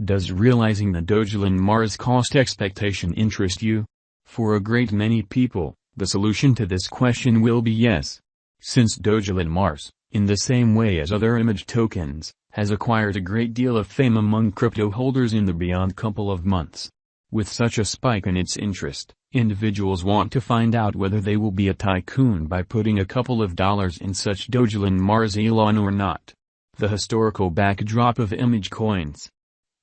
Does realizing the Dogelon Mars cost expectation interest you? For a great many people, the solution to this question will be yes. Since Dogelon Mars, in the same way as other image tokens, has acquired a great deal of fame among crypto holders in the beyond couple of months. With such a spike in its interest, individuals want to find out whether they will be a tycoon by putting a couple of dollars in such Dogelon Mars Elon or not. The historical backdrop of image coins.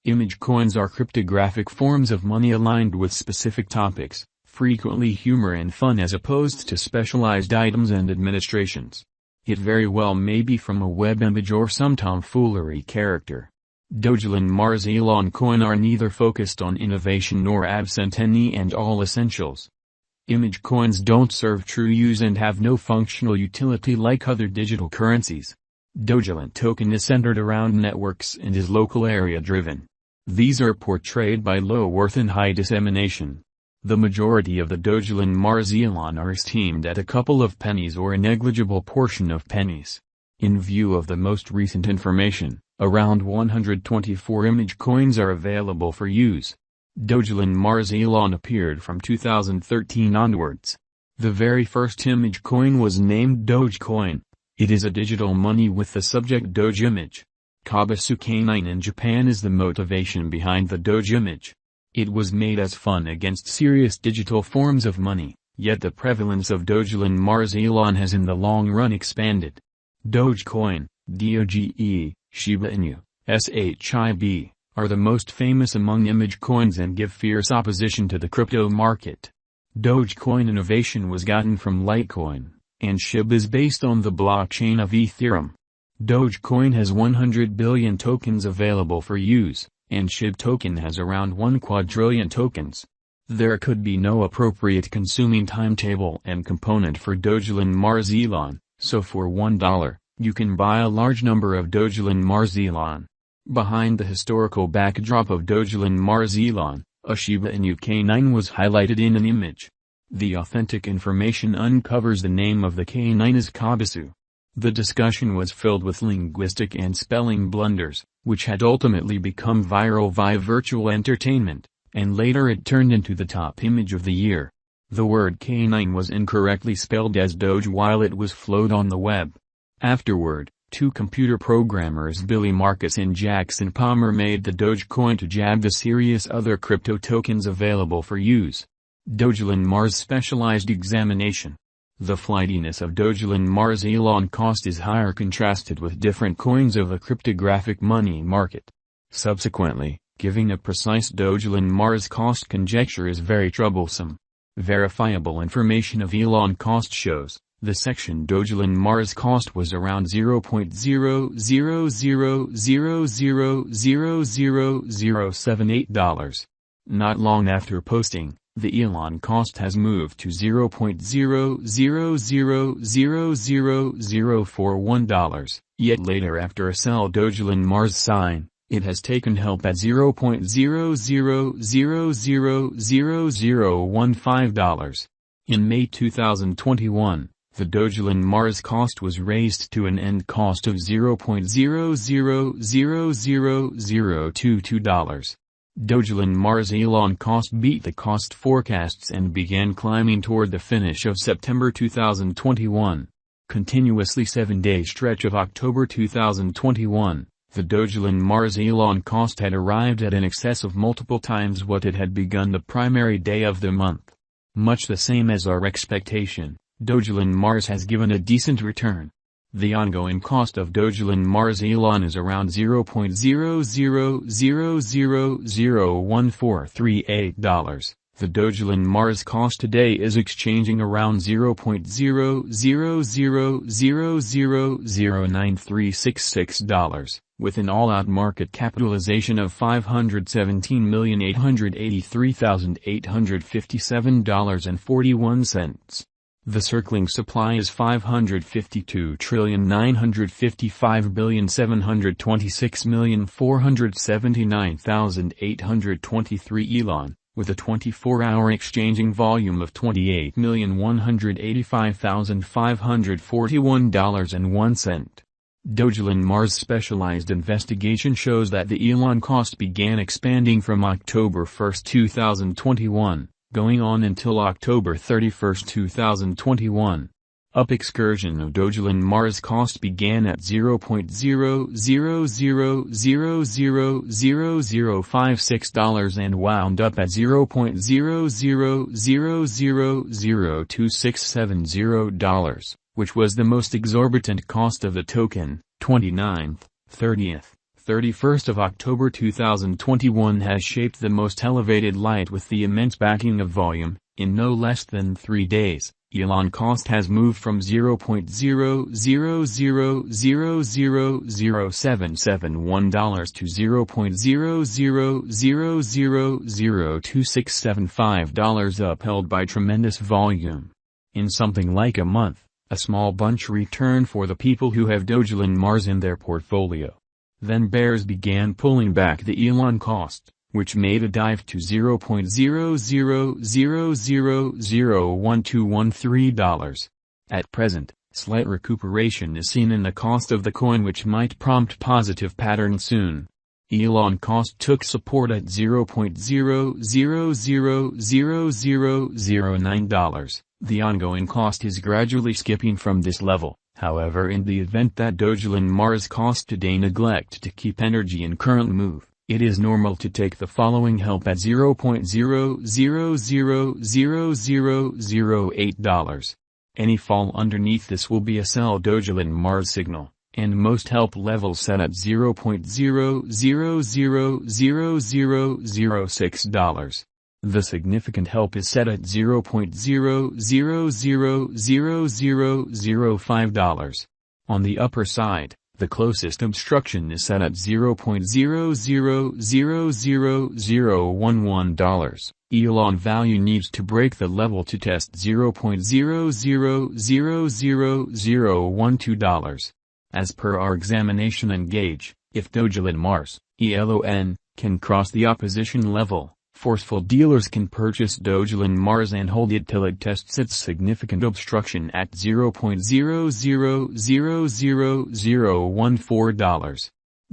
Image coins are cryptographic forms of money aligned with specific topics, frequently humor and fun as opposed to specialized items and administrations. It very well may be from a web image or some tomfoolery character. Dogelon Mars Elon coin are neither focused on innovation nor absent any and all essentials. Image coins don't serve true use and have no functional utility like other digital currencies. Dogelon token is centered around networks and is local area driven. These are portrayed by low worth and high dissemination. The majority of the Dogelon Mars Elon are esteemed at a couple of pennies or a negligible portion of pennies. In view of the most recent information, around 124 image coins are available for use. Dogelon Mars Elon appeared from 2013 onwards. The very first image coin was named Dogecoin. It is a digital money with the subject Doge image. Kabasu K9 in Japan is the motivation behind the Doge image. It was made as fun against serious digital forms of money, yet the prevalence of Dogelon Mars Elon has in the long run expanded. Dogecoin, Doge, Shiba Inu, SHIB, are the most famous among image coins and give fierce opposition to the crypto market. Dogecoin innovation was gotten from Litecoin, and SHIB is based on the blockchain of Ethereum. Dogecoin has 100 billion tokens available for use, and SHIB token has around 1 quadrillion tokens. There could be no appropriate consuming timetable and component for Dogelon Mars Elon, so for $1, you can buy a large number of Dogelon Mars Elon. Behind the historical backdrop of Dogelon Mars Elon, a Shiba Inu K9 was highlighted in an image. The authentic information uncovers the name of the K9 as Kabasu. The discussion was filled with linguistic and spelling blunders, which had ultimately become viral via virtual entertainment, and later it turned into the top image of the year. The word K9 was incorrectly spelled as Doge while it was floated on the web. Afterward, two computer programmers Billy Marcus and Jackson Palmer made the Dogecoin to jab the serious other crypto tokens available for use. Dogelon Mars Specialized Examination. The flightiness of Dogelon Mars Elon cost is higher contrasted with different coins of the cryptographic money market. Subsequently, giving a precise Dogelon Mars cost conjecture is very troublesome. Verifiable information of Elon cost shows, the section Dogelon Mars cost was around $0.00000078. Not long after posting, the Elon cost has moved to $0.00000041, yet later after a sell Dogelon Mars sign, it has taken help at $0.00000015. In May 2021, the Dogelon Mars cost was raised to an end cost of $0.00000022. Dogelon Mars Elon cost beat the cost forecasts and began climbing toward the finish of September 2021. Continuously 7-day stretch of October 2021, the Dogelon Mars Elon cost had arrived at an excess of multiple times what it had begun the primary day of the month. Much the same as our expectation, Dogelon Mars has given a decent return. The ongoing cost of Dogelon Mars Elon is around $0.00001438. The Dogelon Mars cost today is exchanging around $0.0000009366, with an all-out market capitalization of $517,883,857.41. The circling supply is 552,955,726,479,823 Elon, with a 24-hour exchanging volume of $28,185,541.01. Dogelon Mars specialized investigation shows that the Elon cost began expanding from October 1, 2021, going on until October 31, 2021. Up excursion of Dogelon Mars cost began at 0.000000056 and wound up at $0.000002670, which was the most exorbitant cost of the token. 29th, 30th, 31st of October 2021 has shaped the most elevated light with the immense backing of volume. In no less than 3 days, Elon cost has moved from $0.000000771 to $0.000002675, upheld by tremendous volume. In something like a month, a small bunch returned for the people who have Dogelon Mars in their portfolio. Then bears began pulling back the Elon cost, which made a dive to $0.000001213. At present, slight recuperation is seen in the cost of the coin, which might prompt positive pattern soon. Elon cost took support at $0.0000009. The ongoing cost is gradually skipping from this level. However, in the event that Dogelon Mars cost today neglect to keep energy in current move, it is normal to take the following help at $0.0000008. Any fall underneath this will be a sell Dogelon Mars signal, and most help levels set at $0.0000006. The significant help is set at $0.0000005. On the upper side, the closest obstruction is set at $0.0000011. Elon value needs to break the level to test $0.0000012. As per our examination and gauge, if Dogelon Mars, ELON, can cross the opposition level, forceful dealers can purchase Dogelon Mars and hold it till it tests its significant obstruction at $0.0000014.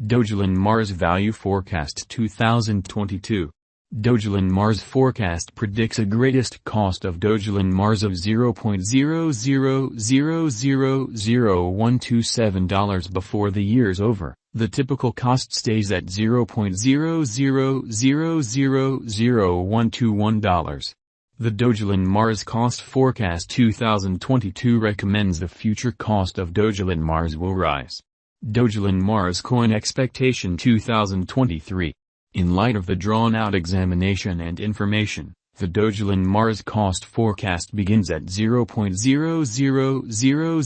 Dogelon Mars Value Forecast 2022. Dogelon Mars forecast predicts a greatest cost of Dogelon Mars of $0.000000127 before the year's over. The typical cost stays at $0.000000121. The Dogelon Mars Cost Forecast 2022 recommends the future cost of Dogelon Mars will rise. Dogelon Mars Coin Expectation 2023. In light of the drawn-out examination and information, the Dogelon Mars Cost Forecast begins at $0.00000